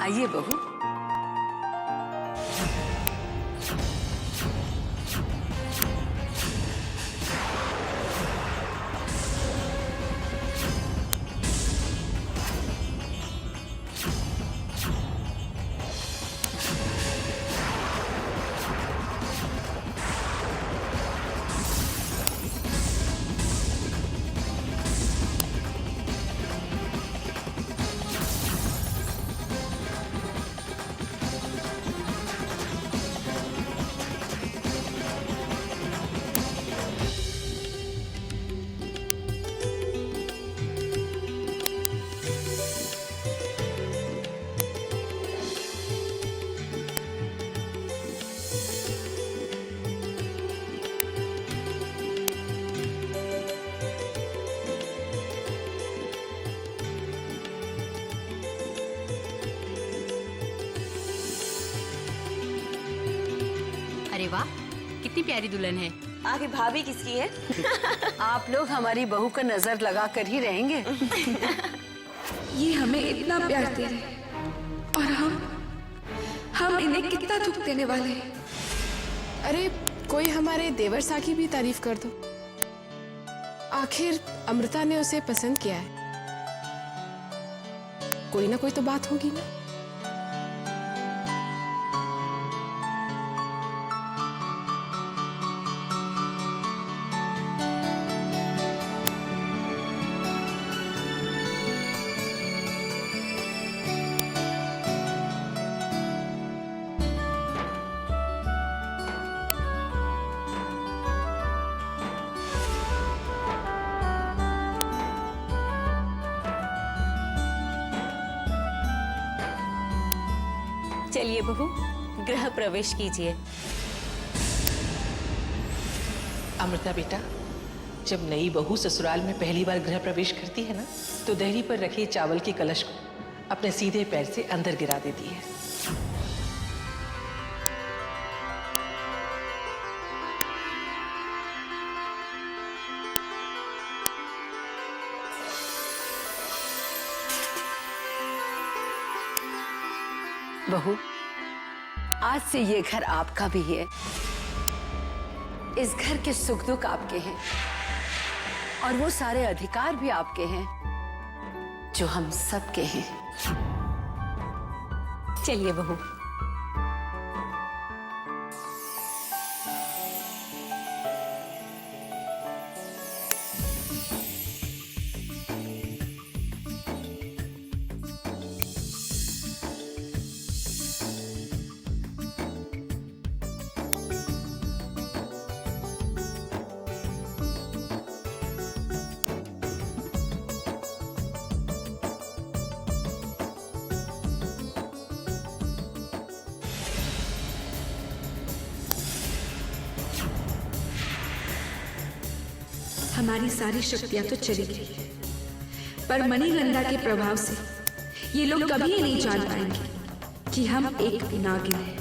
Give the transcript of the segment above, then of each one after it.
आइए बहू। अरे वाह, कितनी प्यारी दुल्हन है। आखिर भाभी किसकी है? आप लोग हमारी बहू का नजर लगा कर ही रहेंगे। ये हमें इतना प्यार दे रहे हैं और हम इन्हें कितना दुख देने वाले हैं। अरे कोई हमारे देवर साकी भी तारीफ कर दो। आखिर अमृता ने उसे पसंद किया है, कोई ना कोई तो बात होगी ना। चलिए बहू, गृह प्रवेश कीजिए। अमृता बेटा, जब नई बहू ससुराल में पहली बार गृह प्रवेश करती है ना, तो देहरी पर रखे चावल के कलश को अपने सीधे पैर से अंदर गिरा देती है। बहू, आज से ये घर आपका भी है। इस घर के सुख दुख आपके हैं और वो सारे अधिकार भी आपके हैं जो हम सबके हैं। चलिए बहू। हमारी सारी शक्तियां तो चली गई, पर मणिगंधा के प्रभाव से ये लोग कभी ये नहीं जान पाएंगे कि हम एक नागिन हैं।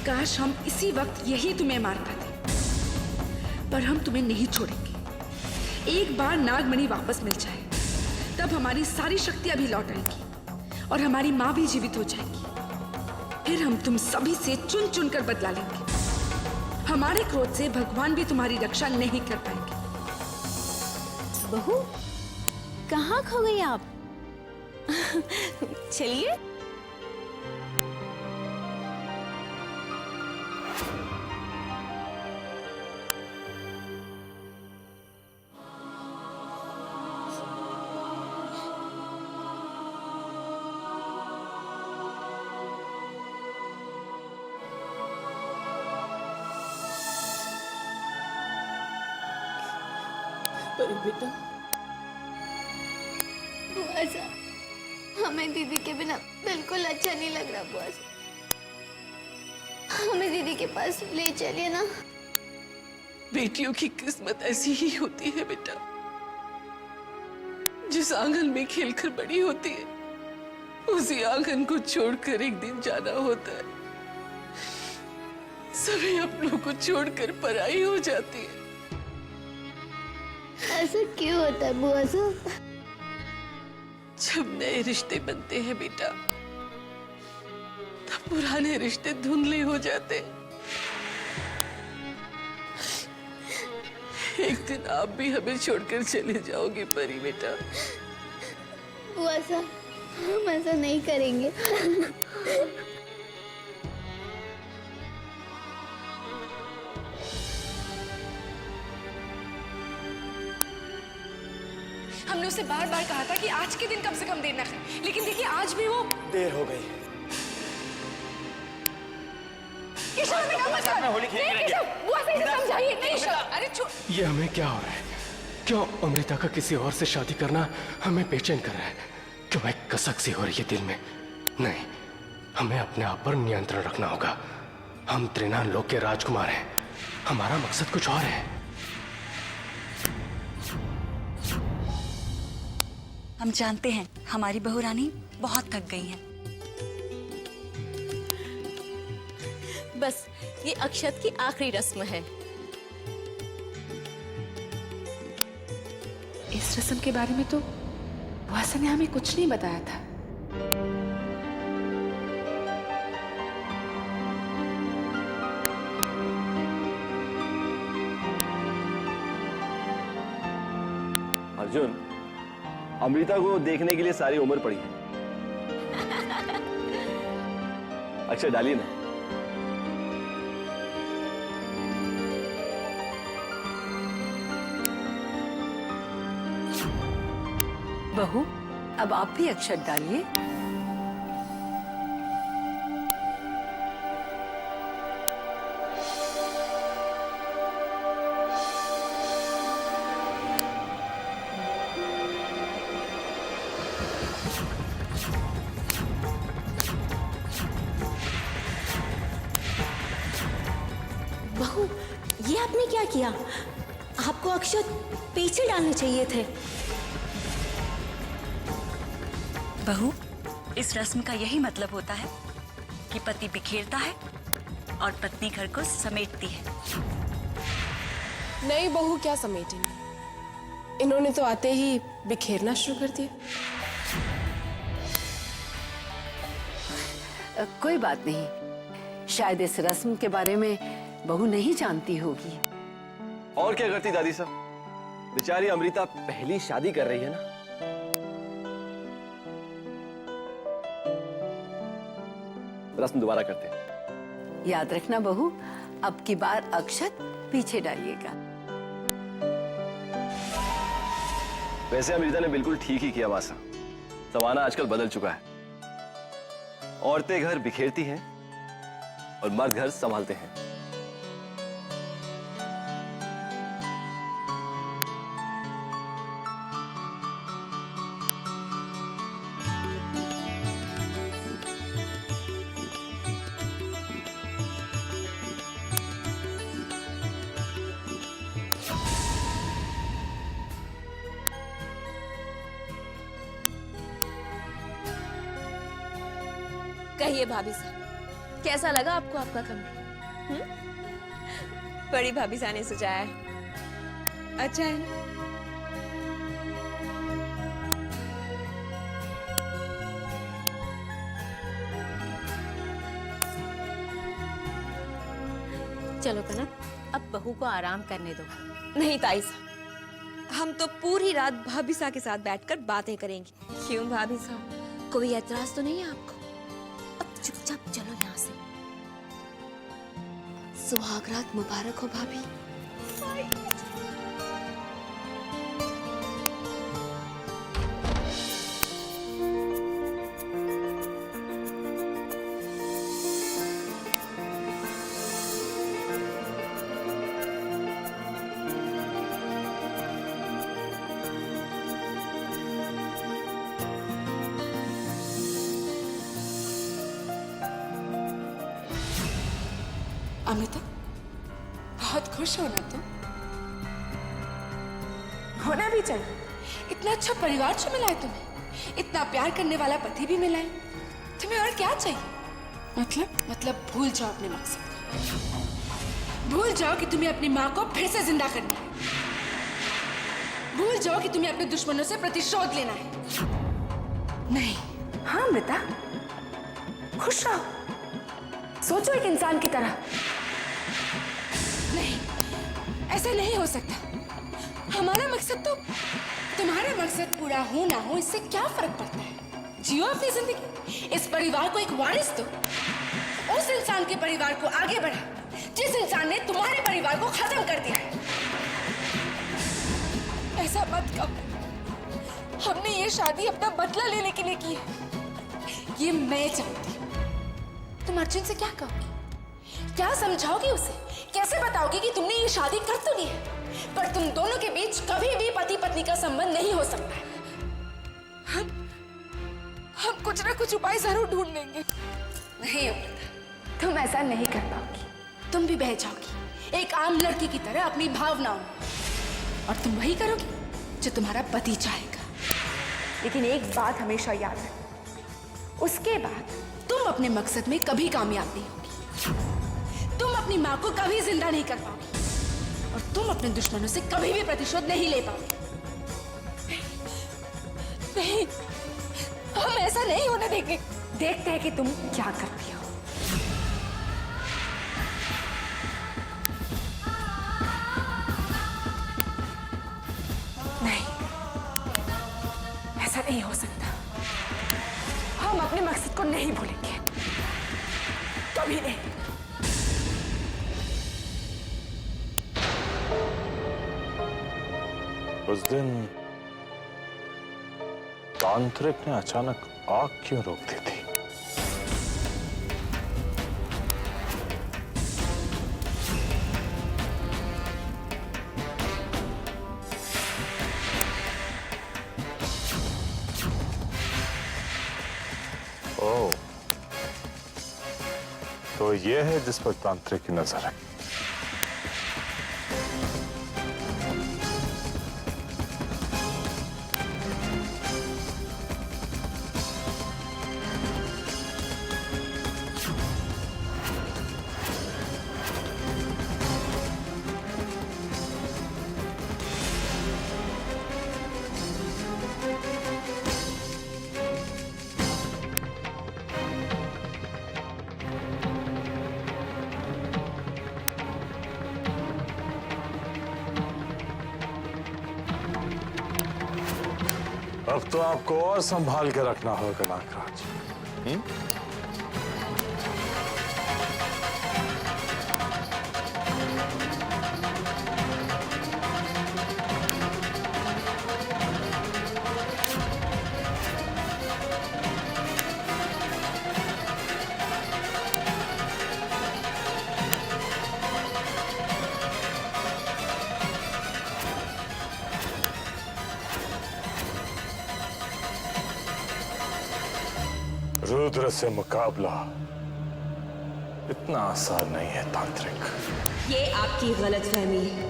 काश हम इसी वक्त यही तुम्हें मार पाते, पर हम तुम्हें नहीं छोड़ेंगे। एक बार नागमणि वापस मिल जाए तब हमारी सारी शक्तियां भी लौट आएंगी और हमारी माँ भी जीवित हो जाएगी। फिर हम तुम सभी से चुन चुन कर बदला लेंगे। हमारे क्रोध से भगवान भी तुम्हारी रक्षा नहीं कर पाएंगे। बहू, कहाँ खो गई आप? चलिए। पर बेटा, बुआ साहब, हमें दीदी के बिना बिल्कुल अच्छा नहीं लग रहा। बुआ साहब, हमें दीदी के पास ले चलिए ना। बेटियों की किस्मत ऐसी ही होती है बेटा। जिस आंगन में खेलकर बड़ी होती है, उसी आंगन को छोड़कर एक दिन जाना होता है। सभी अपनों को छोड़कर पराई हो जाती है। ऐसा क्यों होता है बुआ साहब? जब नए रिश्ते बनते हैं बेटा, तब पुराने रिश्ते धुंधले हो जाते हैं। एक दिन आप भी हमें छोड़कर चले जाओगे परी बेटा। बुआ साहब, हम ऐसा नहीं करेंगे। हमने उसे बार बार कहा था कि आज के दिन कम से कम देर न खाए, लेकिन देखिए आज भी वो देर हो गई। समझाइए। नहीं अरे ये हमें क्या हो रहा है? क्यों अमृता का किसी और से शादी करना हमें बेचैन कर रहा है? क्यों एक कसक सी हो रही है दिल में? नहीं, हमें अपने आप पर नियंत्रण रखना होगा। हम त्रिनान लोक के राजकुमार हैं, हमारा मकसद कुछ और है। हम जानते हैं हमारी बहू रानी बहुत थक गई है। बस ये अक्षत की आखिरी रस्म है। इस रस्म के बारे में तो वासा ने हमें कुछ नहीं बताया था। अर्जुन, अमृता को देखने के लिए सारी उम्र पड़ी है। अक्षय डालिए ना। बहू, अब आप भी अक्षत डालिए। बहू, ये आपने क्या किया? आपको अक्षत पीछे डालने चाहिए थे। बहू, इस रस्म का यही मतलब होता है कि पति बिखेरता है और पत्नी घर को समेटती है। नहीं बहू, क्या समेटेंगे? इन्होंने तो आते ही बिखेरना शुरू कर दिया। कोई बात नहीं, शायद इस रस्म के बारे में बहू नहीं जानती होगी। और क्या करती दादी साहब, बेचारी अमृता पहली शादी कर रही है ना। रस्म दोबारा करते हैं। याद रखना बहू, अब की बार अक्षत पीछे डालिएगा। वैसे अमृता ने बिल्कुल ठीक ही किया वासा। जमाना आजकल बदल चुका है। औरतें घर बिखेरती हैं और मर्द घर संभालते हैं। कहिए भाभी साहब, कैसा लगा आपको आपका कमरा? बड़ी भाभी साहब ने सजाया है, अच्छा है ना? चलो कनक, अब बहू को आराम करने दो। नहीं ताई साहब, हम तो पूरी रात भाभी साहब के साथ बैठकर बातें करेंगे। क्यों भाभी साहब, कोई एतराज तो नहीं है आपको? अब चुपचाप चलो यहाँ से। सुहागरात मुबारक हो भाभी। अमृता, बहुत खुश हो ना तुम? होना भी चाहिए। इतना अच्छा परिवार जो मिला है तुम्हें, इतना प्यार करने वाला पति भी मिला है, तुम्हें और क्या चाहिए? मतलब भूल जाओ अपने मकसद को। भूल जाओ कि तुम्हें अपनी माँ को फिर से जिंदा करना है। भूल जाओ कि तुम्हें अपने दुश्मनों से प्रतिशोध लेना है। नहीं। हाँ अमृता, खुश रहो, सोचो एक इंसान की तरह। नहीं, ऐसा नहीं हो सकता। हमारा मकसद तो, तुम्हारा मकसद पूरा हो ना हो इससे क्या फर्क पड़ता है? जियो अपनी जिंदगी, इस परिवार को एक वारिस दो। उस इंसान के परिवार को आगे बढ़ा जिस इंसान ने तुम्हारे परिवार को खत्म कर दिया है। ऐसा मत कहो। हमने ये शादी अपना बदला लेने के लिए की है, ये मैं चाहती हूँ। तुम अर्जुन से क्या कहोगी? क्या समझाओगी उसे? कैसे बताओगी कि तुमने ये शादी कर तो ली है, पर तुम दोनों के बीच कभी भी पति पत्नी का संबंध नहीं हो सकता है। हम कुछ ना कुछ उपाय जरूर ढूंढ लेंगे। नहीं अमृता, तुम ऐसा नहीं कर पाओगी। तुम भी बह जाओगी एक आम लड़की की तरह अपनी भावनाओं में, और तुम वही करोगी जो तुम्हारा पति चाहेगा। लेकिन एक बात हमेशा याद रखना, उसके बाद तुम अपने मकसद में कभी कामयाब नहीं होगी। तुम अपनी माँ को कभी जिंदा नहीं कर पाओगी, और तुम अपने दुश्मनों से कभी भी प्रतिशोध नहीं ले पाओगे। नहीं, हम ऐसा नहीं होने देंगे। देखते हैं कि तुम क्या करती हो। नहीं, ऐसा नहीं हो सकता। हम अपने मकसद को नहीं भूलेंगे, कभी नहीं। उस दिन तांत्रिक ने अचानक आग क्यों रोक दी थी? ओह, तो ये है जिस पर तांत्रिक की नजर है। अब तो आपको और संभाल के रखना होगा नागराज। रुद्र से मुकाबला इतना आसान नहीं है तांत्रिक। ये आपकी गलतफहमी है।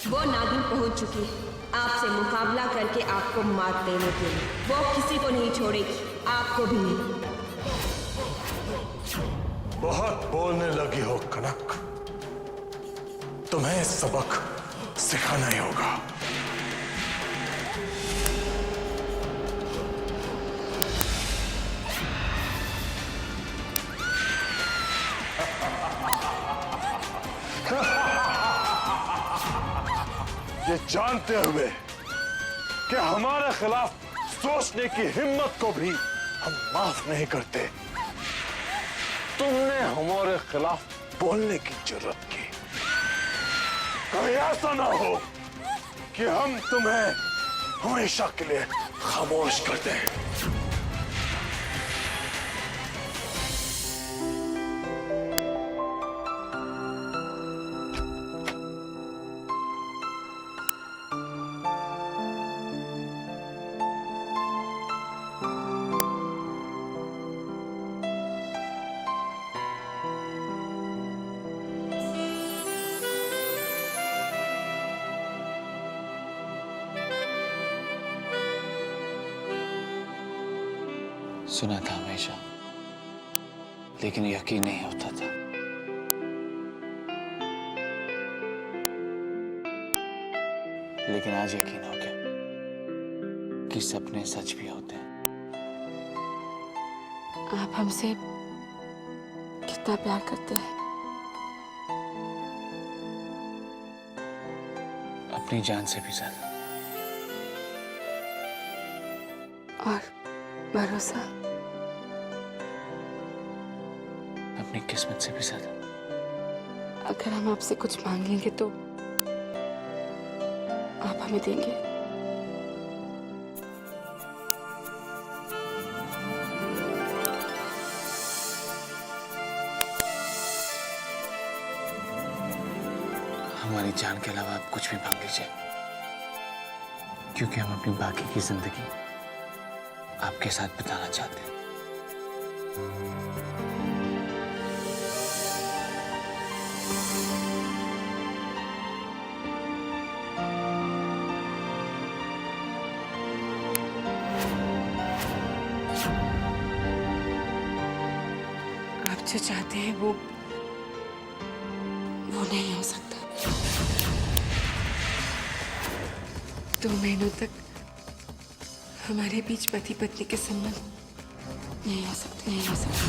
वो नागिन पहुंच चुकी है आपसे मुकाबला करके आपको मात देने के लिए। वो किसी को नहीं छोड़ेगी, आपको भी नहीं। बहुत बोलने लगी हो कनक, तुम्हें सबक सिखाना ही होगा। ये जानते हुए कि हमारे खिलाफ सोचने की हिम्मत को भी हम माफ नहीं करते, तुमने हमारे खिलाफ बोलने की जरूरत की। कहीं ऐसा ना हो कि हम तुम्हें हमेशा के लिए खामोश कर दें। सुना था हमेशा, लेकिन यकीन नहीं होता था। लेकिन आज यकीन हो गया कि सपने सच भी होते हैं। आप हमसे कितना प्यार करते हैं। अपनी जान से भी ज्यादा। और भरोसा अपनी किस्मत से भी ज्यादा। अगर हम आपसे कुछ मांगेंगे तो आप हमें देंगे? हमारी जान के अलावा आप कुछ भी मांग लीजिए, क्योंकि हम अपनी बाकी की जिंदगी आपके साथ बिताना चाहते हैं। आप जो चाहते हैं वो नहीं हो सकता। 2 महीनों तक हमारे बीच पति पत्नी के संबंध नहीं हो सकते, नहीं हो सकते।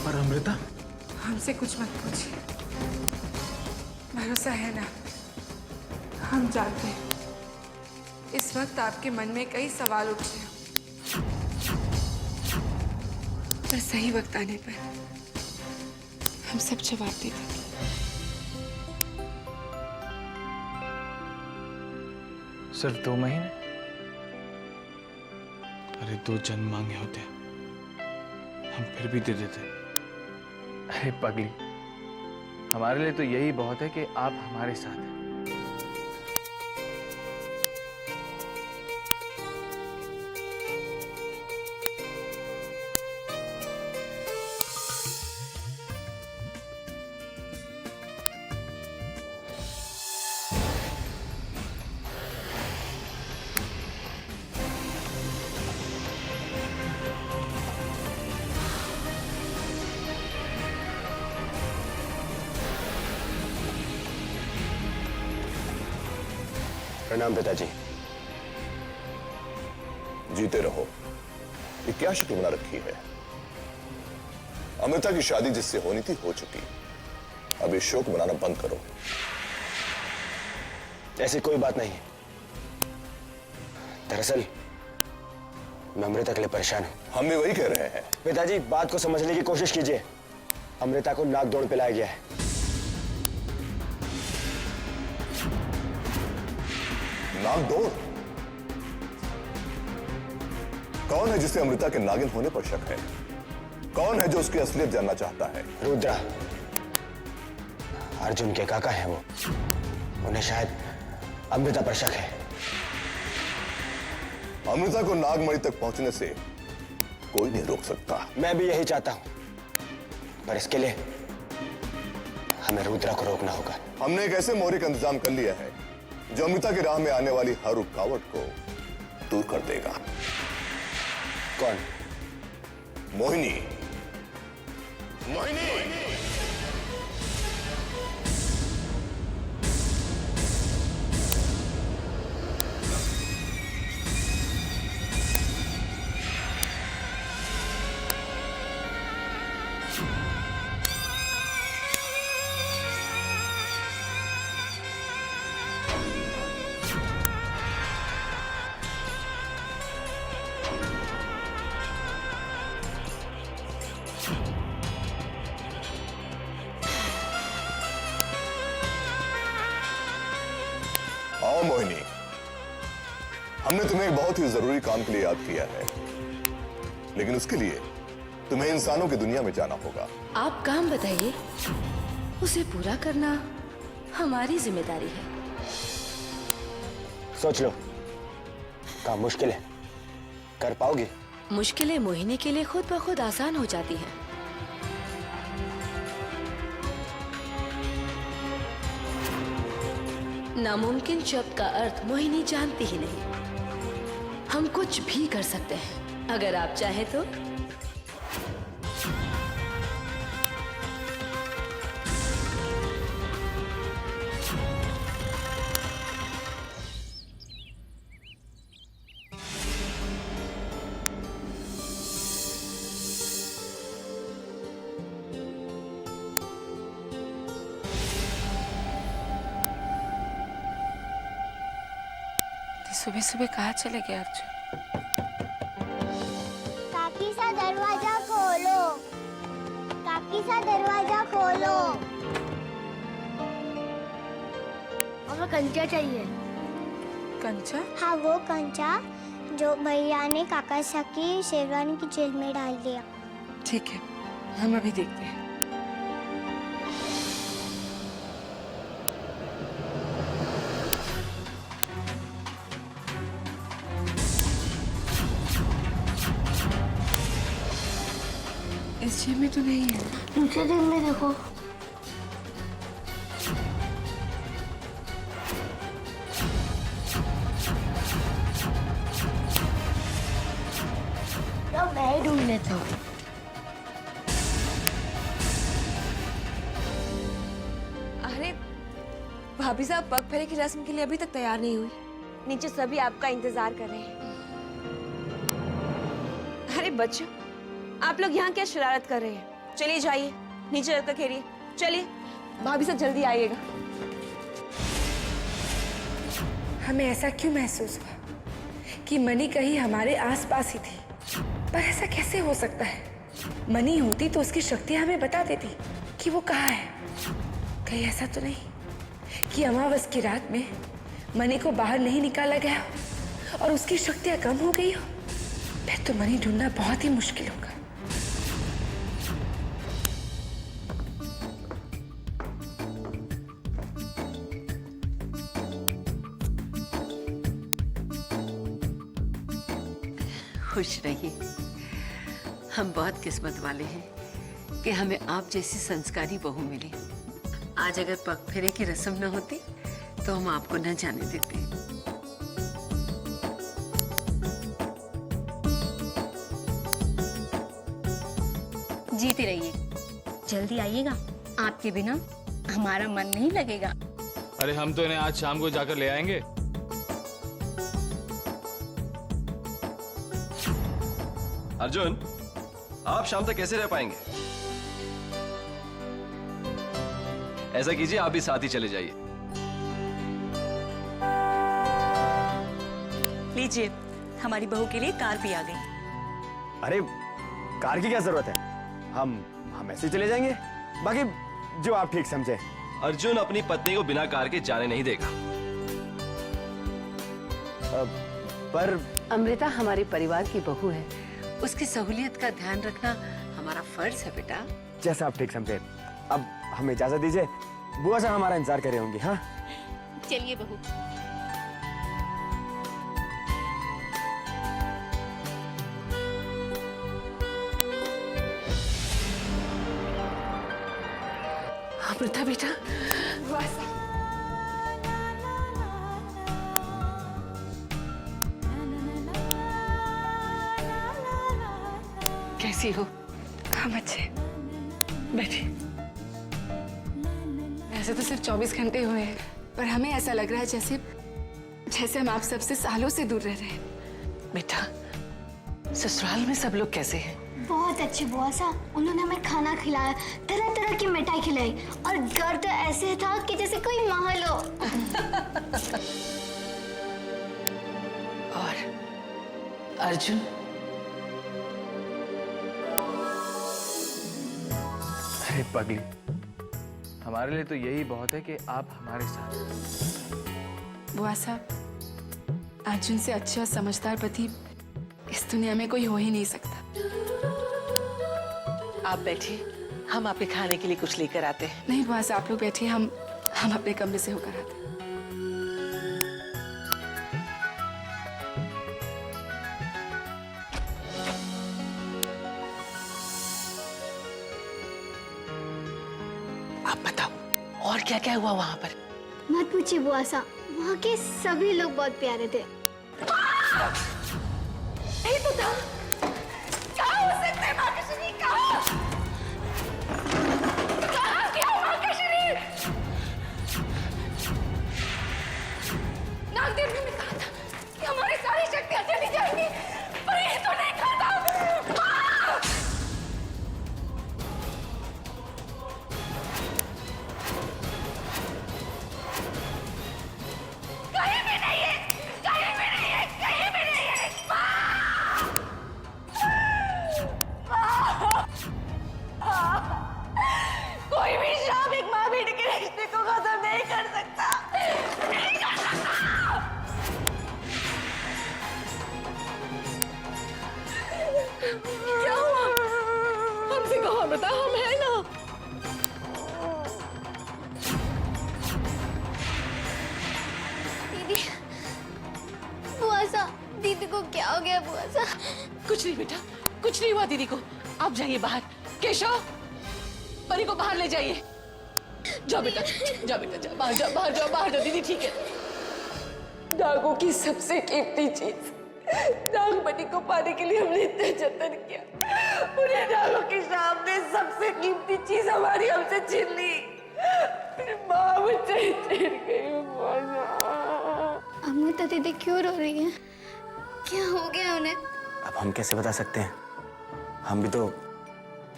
पर अमृता, हमसे कुछ मत पूछिए, भरोसा है ना? हम जानते हैं इस वक्त आपके मन में कई सवाल उठ रहे हैं, पर सही वक्त आने पर हम सब जवाब दे देंगे। सिर्फ 2 महीने? अरे 2 जन्म मांगे होते, हम फिर भी दे देते। अरे पगली, हमारे लिए तो यही बहुत है कि आप हमारे साथ हैं। प्रणाम पिताजी। जीते रहो। ये क्या शक्ल बना रखी है? अमृता की शादी जिससे होनी थी हो चुकी, अब ये शोक बनाना बंद करो। ऐसी कोई बात नहीं है। दरअसल मैं अमृता के लिए परेशान हूं। हम भी वही कह रहे हैं। पिताजी, बात को समझने की कोशिश कीजिए। अमृता को नागदौड़ पे लाया गया है। नागदौड़? कौन है जिसे अमृता के नागिन होने पर शक है? कौन है जो उसकी असलियत जानना चाहता है? रुद्रा, अर्जुन के काका हैं वो। उन्हें शायद अमृता पर शक है। अमृता को नागमणि तक पहुंचने से कोई नहीं रोक सकता। मैं भी यही चाहता हूं, पर इसके लिए हमें रुद्रा को रोकना होगा। हमने एक ऐसे मोहरे का इंतजाम कर लिया है जो अमृता की राह में आने वाली हर रुकावट को दूर कर देगा। कौन? मोहिनी। मोहिनी! आओ मोहिनी, हमने तुम्हें एक बहुत ही जरूरी काम के लिए याद किया है, लेकिन उसके लिए तुम्हें इंसानों की दुनिया में जाना होगा। आप काम बताइए, उसे पूरा करना हमारी जिम्मेदारी है। सोच लो, काम मुश्किल है, कर पाओगी? मुश्किलें मोहिनी के लिए खुद ब खुद आसान हो जाती हैं। नामुमकिन शब्द का अर्थ मोहिनी जानती ही नहीं। हम कुछ भी कर सकते हैं अगर आप चाहे तो। सुबह सुबह कहाँ चले गए अर्जुन? काकी सा दरवाजा खोलो, काकी सा दरवाजा खोलो। हमें कंचा चाहिए। कंचा? हाँ, वो कंचा जो भैया ने काका सा की शेरवानी की जेल में डाल दिया। ठीक है, हम अभी देखते हैं। इस जेब में तो नहीं है। दूसरे जेब में देखो। तो मैं ढूंढ लेता हूँ। अरे भाभी साहब, पग फेरे की रस्म के लिए अभी तक तैयार नहीं हुई। नीचे सभी आपका इंतजार कर रहे हैं। अरे बच्चों, आप लोग यहाँ क्या शरारत कर रहे हैं? चलिए जाइए, नीचे जाकर खेलिए। चलिए, भाभी साहब जल्दी आइएगा। हमें ऐसा क्यों महसूस हुआ कि मनी कहीं हमारे आसपास ही थी? पर ऐसा कैसे हो सकता है? मनी होती तो उसकी शक्तियां हमें बता देती कि वो कहाँ है। कहीं ऐसा तो नहीं कि अमावस की रात में मनी को बाहर नहीं निकाला गया हो और उसकी शक्तियां कम हो गई हो? फिर तो मनी ढूंढना बहुत ही मुश्किल होगा। खुश रहिए। हम बहुत किस्मत वाले हैं कि हमें आप जैसी संस्कारी बहू मिली। आज अगर पग फेरे की रस्म न होती तो हम आपको न जाने देते। जीती रहिए, जल्दी आइएगा। आपके बिना हमारा मन नहीं लगेगा। अरे हम तो इन्हें आज शाम को जाकर ले आएंगे। अर्जुन, आप शाम तक कैसे रह पाएंगे? ऐसा कीजिए, आप भी साथ ही चले जाइए। लीजिए, हमारी बहू के लिए कार भी आ गई। अरे कार की क्या जरूरत है? हम ऐसे ही चले जाएंगे। बाकी जो आप ठीक समझे। अर्जुन अपनी पत्नी को बिना कार के जाने नहीं देगा। पर अमृता हमारे परिवार की बहू है, उसकी सहूलियत का ध्यान रखना हमारा फर्ज है बेटा। जैसा आप ठीक समझे। अब हमें इजाजत दीजिए, बुआ साहब हमारा इंतजार कर रहे होंगे। हाँ चलिए बहू। अमृता बेटा, कैसी हो? हम अच्छे। बैठे। वैसे तो सिर्फ 24 घंटे हुए हैं, पर हमें ऐसा लग रहा है जैसे हम आप सबसे सालों से दूर रह रहे हैं। बेटा, ससुराल में सब लोग कैसे हैं? बहुत अच्छे बुआ साहब, उन्होंने हमें खाना खिलाया, तरह तरह की मिठाई खिलाई और घर तो ऐसे था कि जैसे कोई महल हो। और अर्जुन? अरे पगली, हमारे लिए तो यही बहुत है कि आप हमारे साथ। बुआ साहब, अर्जुन से अच्छा और समझदार पति इस दुनिया में कोई हो ही नहीं सकता। आप बैठिए, हम आपके खाने के लिए कुछ लेकर आते हैं। नहीं बुआ साहब, आप लोग बैठिए, हम अपने कमरे से होकर आते हैं। आप बताओ, और क्या क्या हुआ वहां पर? मत पूछिए बुआ साहब, वहाँ के सभी लोग बहुत प्यारे थे। अमृता, कहाँ हो सकते हैं माँ का शरीर? कहाँ क्या माँ का शरीर? नागदेव ने कहा था कि हमारी सारी शक्तियां चली जाएंगी, पर ये तो नहीं खाता। कहीं भी नहीं है, कहीं भी नहीं है, कहीं भी नहीं है। कोई भी शाम एक माँ बेटे के रिश्ते को खत्म नहीं कर सकता, नहीं कर सकता। क्या हुआ? हमसे कहो अमृता, हम है ना। दीदी, बुआ सा, दीदी को क्या हो गया बुआ सा? कुछ नहीं बेटा, कुछ नहीं हुआ दीदी को। आप जाइए बाहर। केशव, परी को बाहर ले जाइए। जाओ बेटा, जाओ बेटा, जाओ बाहर, जाओ बाहर, जाओ बाहर, जाओ। दीदी ठीक है। नागों की सबसे कीमती चीज नागमणि को पाने के लिए हमने इतना जतन किया, उन्हें नागों के सामने सबसे कीमती चीज हमारी हमसे छीन ली। मेरी माँ मुझसे चिढ़ गई। अमृता दीदी क्यों रो रही है? क्या हो गया उन्हें? अब हम कैसे बता सकते हैं? हम भी तो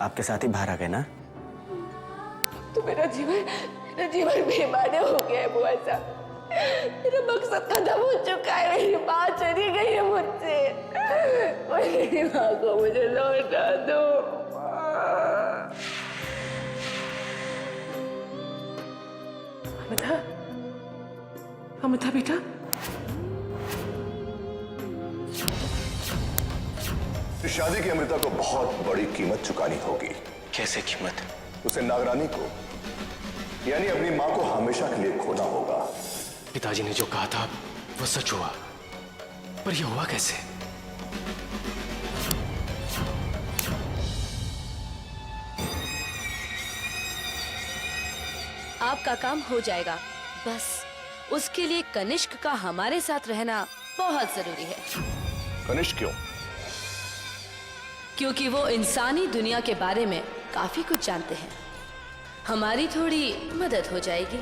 आपके साथ ही बाहर आ गए ना। तो मेरा जीवन बेमाने हो गया है बुआ सा। मेरा मकसद खत्म हो चुका है। मेरी माँ चली गई है मुझसे। मेरी माँ को मुझे लौटा दो। अमृता, अमृता बेटा, इस शादी की अमृता को बहुत बड़ी कीमत चुकानी होगी। कैसे कीमत? उसे नागरानी को, यानी अपनी माँ को हमेशा के लिए खोना होगा। पिताजी ने जो कहा था वो सच हुआ, पर ये हुआ कैसे? आपका काम हो जाएगा, बस उसके लिए कनिष्क का हमारे साथ रहना बहुत जरूरी है। कनिष्क क्यों? क्योंकि वो इंसानी दुनिया के बारे में काफी कुछ जानते हैं। हमारी थोड़ी मदद हो जाएगी।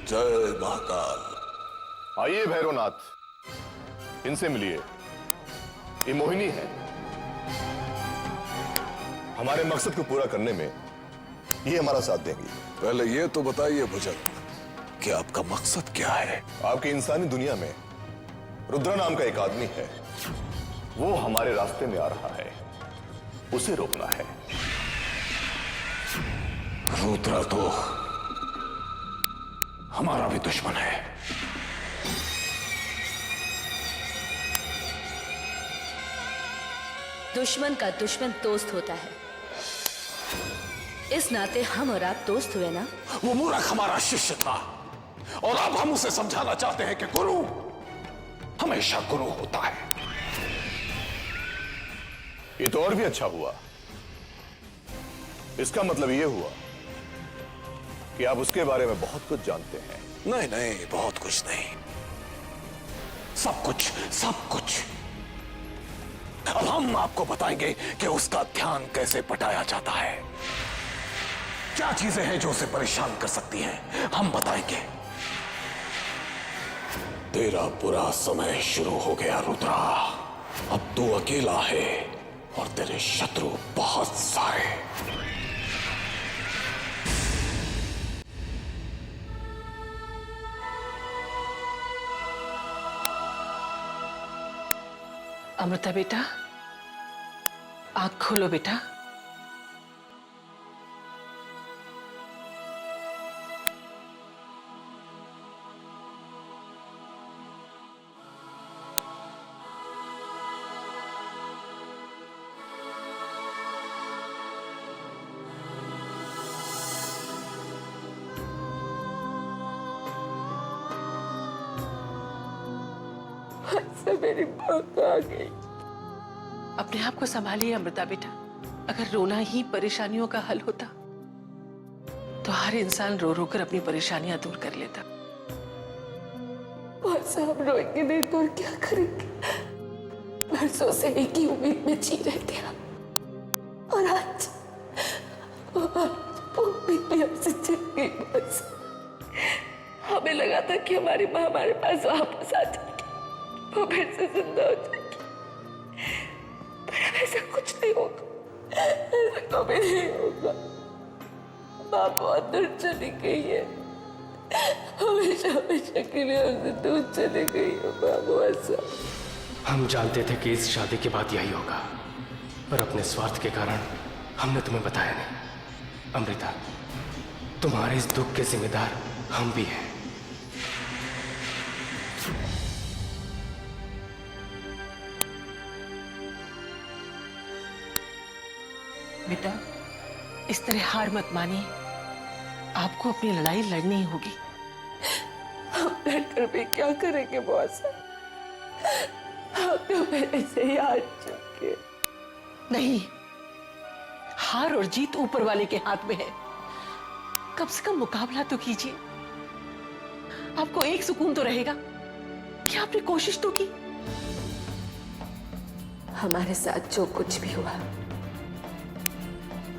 जय महाकाल। आइए भैरवनाथ, इनसे मिलिए। ये मोहिनी है। हमारे मकसद को पूरा करने में ये हमारा साथ देंगी। पहले ये तो बताइए भुजंग कि आपका मकसद क्या है? आपकी इंसानी दुनिया में रुद्रा नाम का एक आदमी है, वो हमारे रास्ते में आ रहा है, उसे रोकना है। रुद्रा तो हमारा भी दुश्मन है। दुश्मन का दुश्मन दोस्त होता है। इस नाते हम और आप दोस्त हुए ना। वो मूर्ख हमारा शिष्य था और अब हम उसे समझाना चाहते हैं कि गुरु हमेशा गुरु होता है। ये तो और भी अच्छा हुआ। इसका मतलब ये हुआ कि आप उसके बारे में बहुत कुछ जानते हैं। नहीं नहीं, बहुत कुछ नहीं, सब कुछ, सब कुछ। अब हम आपको बताएंगे कि उसका ध्यान कैसे पटाया जाता है, क्या चीजें हैं जो उसे परेशान कर सकती हैं, हम बताएंगे। तेरा बुरा समय शुरू हो गया रुद्रा। अब तू अकेला है और तेरे शत्रु बहुत सारे। अमृता बेटा, आंख खोलो बेटा। मेरी माँ आ गई। अपने आप को संभालिए अमृता बेटा। अगर रोना ही परेशानियों का हल होता तो आज हर इंसान रो रो कर अपनी परेशानियां दूर कर लेता। बहुत सा हम रोएंगे नहीं तो और क्या करेंगे? बरसों से एक ही उम्मीद में जी रहे थे हम। और आज वो उम्मीद भी हमसे छिन गई। बस हमें लगा था कि हमारी माँ हमारे पास वापस आ जाएगी, वो फिर से जिंदा हो जाएगी, पर अब ऐसा कुछ नहीं होगा, ऐसा कभी नहीं होगा। माँ बहुत दूर चली गई है, हमेशा हमेशा के लिए हमसे दूर चली गई है माँ। ऐसा हम जानते थे कि इस शादी के बाद यही होगा, पर अपने स्वार्थ के कारण हमने तुम्हें बताया नहीं। अमृता, तुम्हारे इस दुख के जिम्मेदार हम भी हैं। बेटा, इस तरह हार मत मानिए, आपको अपनी लड़ाई लड़नी ही होगी। हम लड़कर भी क्या करेंगे बॉस? हम तो पहले से ही हार चुके। नहीं, हार और जीत ऊपर वाले के हाथ में है। कम से कम मुकाबला तो कीजिए। आपको एक सुकून तो रहेगा कि आपने कोशिश तो की। हमारे साथ जो कुछ भी हुआ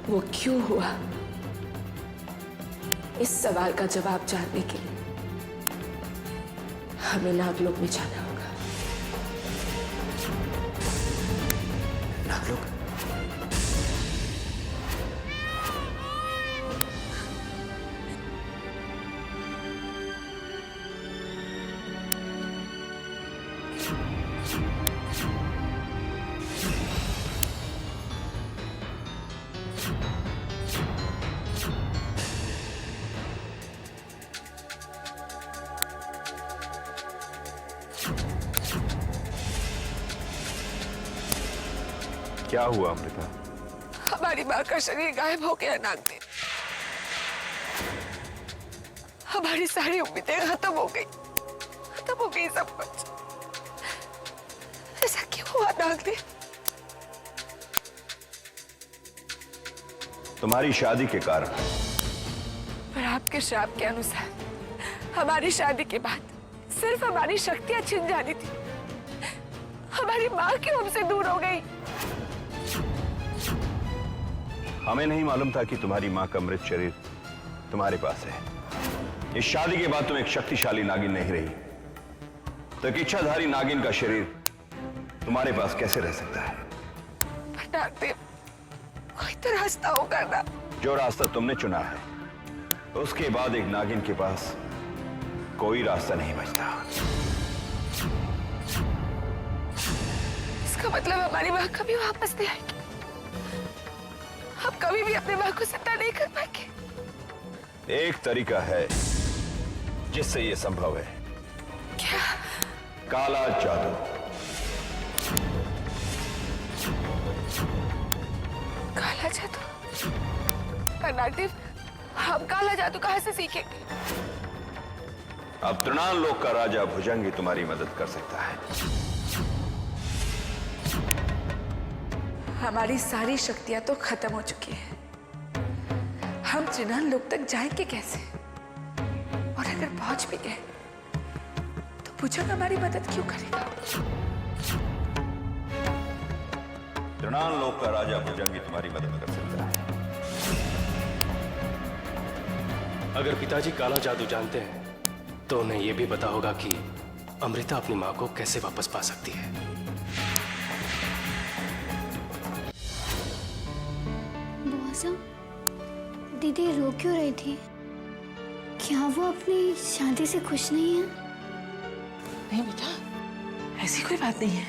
वो क्यों हुआ, इस सवाल का जवाब जानने के लिए हमें नागलोक में जाना होगा। नागलोक? क्या हुआ अमृता? हमारी माँ का शरीर गायब हो गया नागदेव। हमारी सारी उम्मीदें खत्म हो गई सब कुछ। ऐसा क्यों हुआ नागदेव? तुम्हारी शादी के कारण। पर आपके श्राप के अनुसार हमारी शादी के बाद सिर्फ हमारी शक्तियां छिन जानी थी। हमारी माँ क्यों हमसे दूर हो गई? हमें नहीं मालूम था कि तुम्हारी मां का मृत शरीर तुम्हारे पास है। इस शादी के बाद तुम एक शक्तिशाली नागिन नहीं रही, तो एक इच्छाधारी नागिन का शरीर तुम्हारे पास कैसे रह सकता है? नागदेव, कोई तो रास्ता होगा ना? जो रास्ता तुमने चुना है, उसके बाद एक नागिन के पास कोई रास्ता नहीं बचता। इसका मतलब हमारी माँ कभी वापस नहीं आएगी। हम कभी भी अपने माँ को जिंदा नहीं कर पाएंगे। एक तरीका है जिससे यह संभव है। क्या? काला जादू। काला जादू? पर नागदेव, हम काला जादू कहाँ से सीखेंगे? अब तृणाल लोक का राजा भुजंग ही तुम्हारी मदद कर सकता है। हमारी सारी शक्तियां तो खत्म हो चुकी हैं। हम तृणाल लोक तक जाएंगे कैसे? और अगर पहुंच भी गए तो भुजंग हमारी मदद क्यों करेगा? तृणाल लोक का राजा भुजंग ही तुम्हारी मदद कर सकता है। अगर पिताजी काला जादू जानते हैं तो उन्हें यह भी पता होगा कि अमृता अपनी मां को कैसे वापस पा सकती है। दीदी रो क्यों रही थी? क्या वो अपनी शादी से खुश नहीं है? नहीं बेटा, ऐसी कोई बात नहीं है।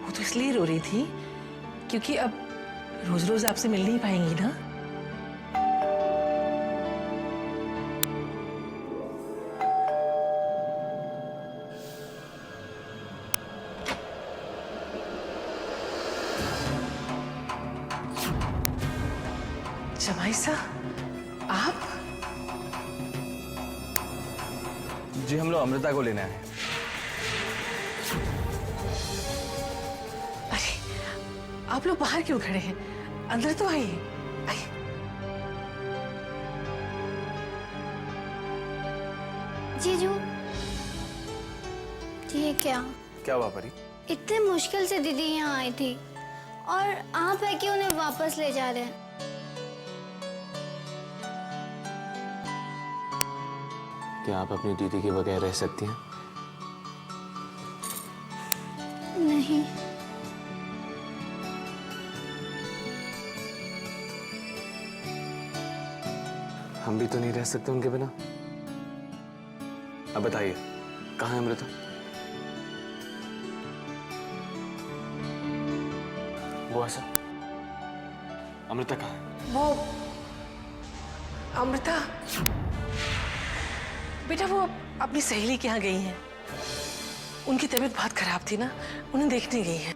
वो तो इसलिए रो रही थी क्योंकि अब रोज रोज आपसे मिल नहीं पाएंगी ना। जमाई साहब, आप? जी, हम लोग अमृता को लेने आए। अरे, आप लोग बाहर क्यों खड़े हैं? अंदर तो आइए, आइए। जीजू, ये क्या क्या हुआ परी? इतने मुश्किल से दीदी यहाँ आई थी और आप है कि उन्हें वापस ले जा रहे हैं। क्या आप अपनी दीदी के बगैर रह सकती हैं? नहीं। हम भी तो नहीं रह सकते उनके बिना। अब बताइए, कहाँ है अमृता? वो ऐसा अमृता कहाँ है? वो अमृता बेटा वो अपनी सहेली के यहाँ गई हैं। उनकी तबीयत बहुत खराब थी ना, उन्हें देखने गई हैं।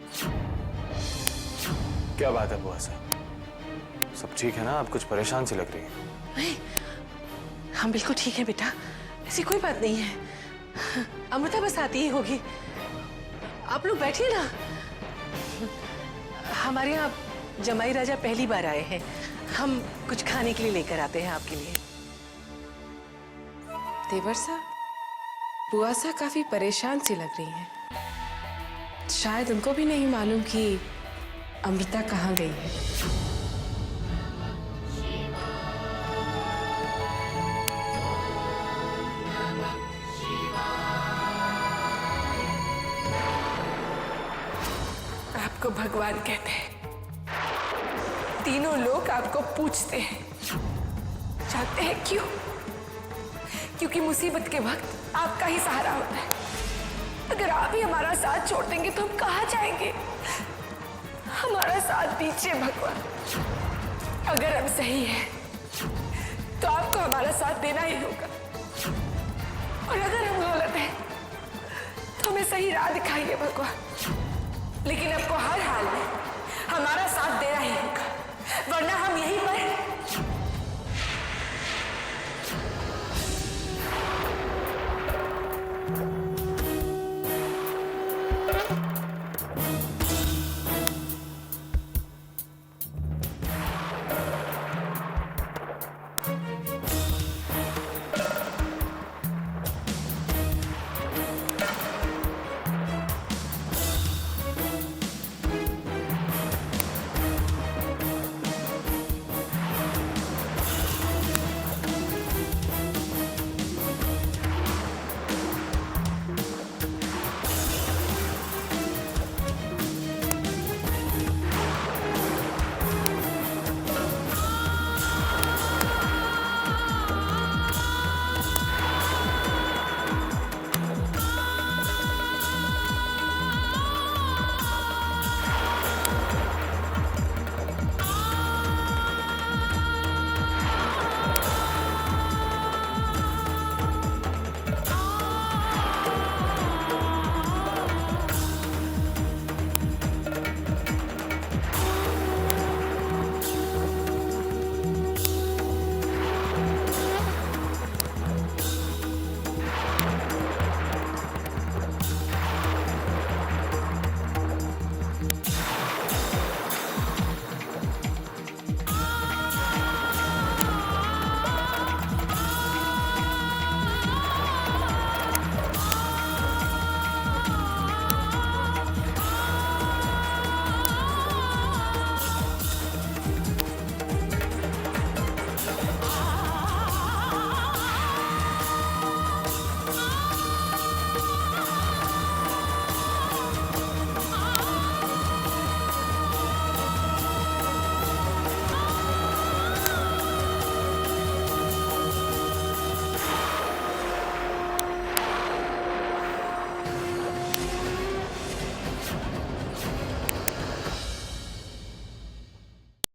क्या बात है बुआ साहब, सब ठीक है ना? आप कुछ परेशान सी लग रही हैं। नहीं, हम बिल्कुल ठीक हैं बेटा, ऐसी कोई बात नहीं है। अमृता बस आती ही होगी। आप लोग बैठिए ना। हमारे यहाँ जमाई राजा पहली बार आए हैं, हम कुछ खाने के लिए लेकर आते हैं आपके लिए। देवर साहब, बुआ सा काफी परेशान सी लग रही हैं। शायद उनको भी नहीं मालूम कि अमृता कहाँ गई है। आपको भगवान कहते हैं, तीनों लोग आपको पूछते हैं। जानते हैं क्यों? क्योंकि मुसीबत के वक्त आपका ही सहारा होता है। अगर आप ही हमारा साथ छोड़ देंगे तो हम कहाँ जाएंगे? हमारा साथ दीजिए भगवान। अगर हम सही हैं तो आपको हमारा साथ देना ही होगा, और अगर हम गलत हैं तो हमें सही राह दिखाइए भगवान। लेकिन आपको हर हाल में हमारा साथ देना ही